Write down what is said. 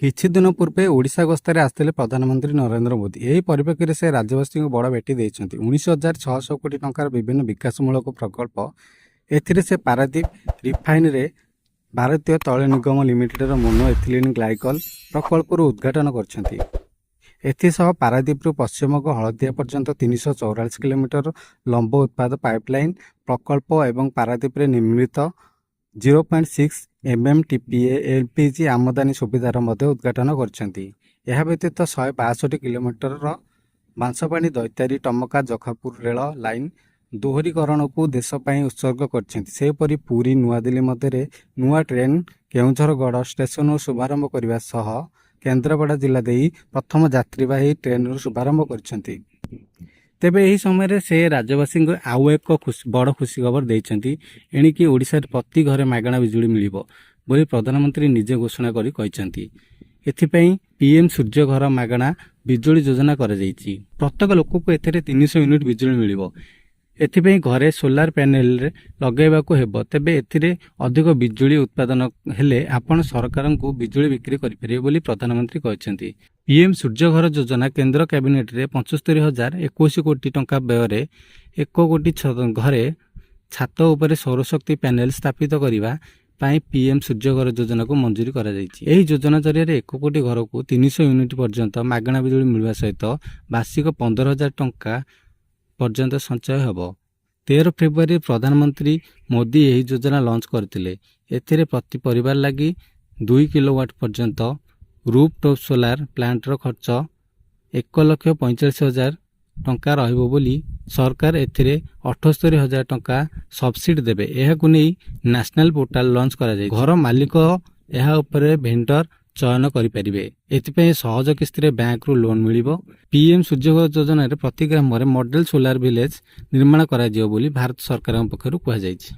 କିଛି ଦିନ ପୂର୍ବେ ଓଡ଼ିଶା ଗସ୍ତରେ ଆସିଥିଲେ ପ୍ରଧାନମନ୍ତ୍ରୀ ନରେନ୍ଦ୍ର ମୋଦି। ଏହି ପରିପ୍ରେକ୍ଷୀରେ ସେ ରାଜ୍ୟବାସୀଙ୍କୁ ବଡ଼ ଭେଟି ଦେଇଛନ୍ତି। 19,600 କୋଟି ଟଙ୍କାର ବିଭିନ୍ନ ବିକାଶମୂଳକ ପ୍ରକଳ୍ପ, ଏଥିରେ ସେ ପାରାଦୀପ ରିଫାଇନେରୀରେ ଭାରତୀୟ ତୈଳ ନିଗମ ଲିମିଟେଡର ମୋନୋ ଏଥିଲିନ୍ ଗ୍ଲାଇକଲ୍ ପ୍ରକଳ୍ପରୁ ଉଦ୍ଘାଟନ କରିଛନ୍ତି। ଏଥିସହ ପାରାଦୀପରୁ ପଶ୍ଚିମବଙ୍ଗ ହଳଦିଆ ପର୍ଯ୍ୟନ୍ତ 344 କିଲୋମିଟର ଲମ୍ବ ଉତ୍ପାଦ ପାଇପଲାଇନ୍ ପ୍ରକଳ୍ପ ଏବଂ ପାରାଦୀପରେ ନିର୍ମିତ 0.6 MMTPA LPG ଆମଦାନୀ ସୁବିଧାର ମଧ୍ୟ ଉଦ୍ଘାଟନ କରିଛନ୍ତି। ଏହା ବ୍ୟତୀତ 162 କିଲୋମିଟରର ବାଂଶପାଣି ଦୈତାରୀ ଟମକା ଜଖାପୁର ରେଳ ଲାଇନ୍ ଦୋହରୀକରଣକୁ ଦେଶ ପାଇଁ ଉତ୍ସର୍ଗ କରିଛନ୍ତି। ସେହିପରି ପୁରୀ ନୂଆଦିଲ୍ଲୀ ମଧ୍ୟରେ ନୂଆ ଟ୍ରେନ୍ କେଉଁଝରଗଡ଼ ଷ୍ଟେସନରୁ ଶୁଭାରମ୍ଭ କରିବା ସହ କେନ୍ଦ୍ରାପଡ଼ା ଜିଲ୍ଲା ଦେଇ ପ୍ରଥମ ଯାତ୍ରୀବାହୀ ଟ୍ରେନ୍ର ଶୁଭାରମ୍ଭ କରିଛନ୍ତି। ତେବେ ଏହି ସମୟରେ ସେ ରାଜ୍ୟବାସୀଙ୍କୁ ଆଉ ଏକ ବଡ଼ ଖୁସି ଖବର ଦେଇଛନ୍ତି। ଏଣିକି ଓଡ଼ିଶାରେ ପ୍ରତି ଘରେ ମାଗଣା ବିଜୁଳି ମିଳିବ ବୋଲି ପ୍ରଧାନମନ୍ତ୍ରୀ ନିଜେ ଘୋଷଣା କରି କହିଛନ୍ତି। ଏଥିପାଇଁ PM ସୂର୍ଯ୍ୟ ଘର ମାଗଣା ବିଜୁଳି ଯୋଜନା କରାଯାଇଛି। ପ୍ରତ୍ୟେକ ଲୋକଙ୍କୁ ଏଥିରେ 300 ୟୁନିଟ୍ ବିଜୁଳି ମିଳିବ। ଏଥିପାଇଁ ଘରେ ସୋଲାର ପ୍ୟାନେଲରେ ଲଗାଇବାକୁ ହେବ। ତେବେ ଏଥିରେ ଅଧିକ ବିଜୁଳି ଉତ୍ପାଦନ ହେଲେ ଆପଣ ସରକାରଙ୍କୁ ବିଜୁଳି ବିକ୍ରି କରିପାରିବେ ବୋଲି ପ୍ରଧାନମନ୍ତ୍ରୀ କହିଛନ୍ତି। PM ସୂର୍ଯ୍ୟ ଘର ଯୋଜନା କେନ୍ଦ୍ର କ୍ୟାବିନେଟରେ 75,021 କୋଟି ଟଙ୍କା ବ୍ୟୟରେ 1 କୋଟି ଘରେ ଛାତ ଉପରେ ସୌରଶକ୍ତି ପ୍ୟାନେଲ ସ୍ଥାପିତ କରିବା ପାଇଁ PM ସୂର୍ଯ୍ୟ ଘର ଯୋଜନାକୁ ମଞ୍ଜୁରୀ କରାଯାଇଛି। ଏହି ଯୋଜନା ଜରିଆରେ 1 କୋଟି ଘରକୁ 300 ୟୁନିଟ୍ ପର୍ଯ୍ୟନ୍ତ ମାଗଣା ବିଜୁଳି ମିଳିବା ସହିତ ବାର୍ଷିକ 15,000 ଟଙ୍କା ପର୍ଯ୍ୟନ୍ତ ସଞ୍ଚୟ ହେବ। 13 ଫେବୃଆରୀ ପ୍ରଧାନମନ୍ତ୍ରୀ ମୋଦି ଏହି ଯୋଜନା ଲଞ୍ଚ କରିଥିଲେ। ଏଥିରେ ପ୍ରତି ପରିବାର ଲାଗି 2 କିଲୋୱାଟ ପର୍ଯ୍ୟନ୍ତ ରୁଫ୍ ଟପ୍ ସୋଲାର ପ୍ଲାଣ୍ଟର ଖର୍ଚ୍ଚ 1,45,000 ଟଙ୍କା ରହିବ ବୋଲି ସରକାର ଏଥିରେ 78,000 ଟଙ୍କା ସବସିଡି ଦେବେ। ଏହାକୁ ନେଇ ନ୍ୟାସନାଲ ପୋର୍ଟାଲ ଲଞ୍ଚ କରାଯାଇ ଘର ମାଲିକ ଏହା ଉପରେ ଭେଣ୍ଡର ଚୟନ କରିପାରିବେ। ଏଥିପାଇଁ ସହଜ କିସ୍ତିରେ ବ୍ୟାଙ୍କରୁ ଲୋନ୍ ମିଳିବ। PM ସୂର୍ଯ୍ୟଘର ଯୋଜନାରେ ପ୍ରତି ଗ୍ରାମରେ ମଡେଲ ସୋଲାର ଭିଲେଜ ନିର୍ମାଣ କରାଯିବ ବୋଲି ଭାରତ ସରକାରଙ୍କ ପକ୍ଷରୁ କୁହାଯାଇଛି।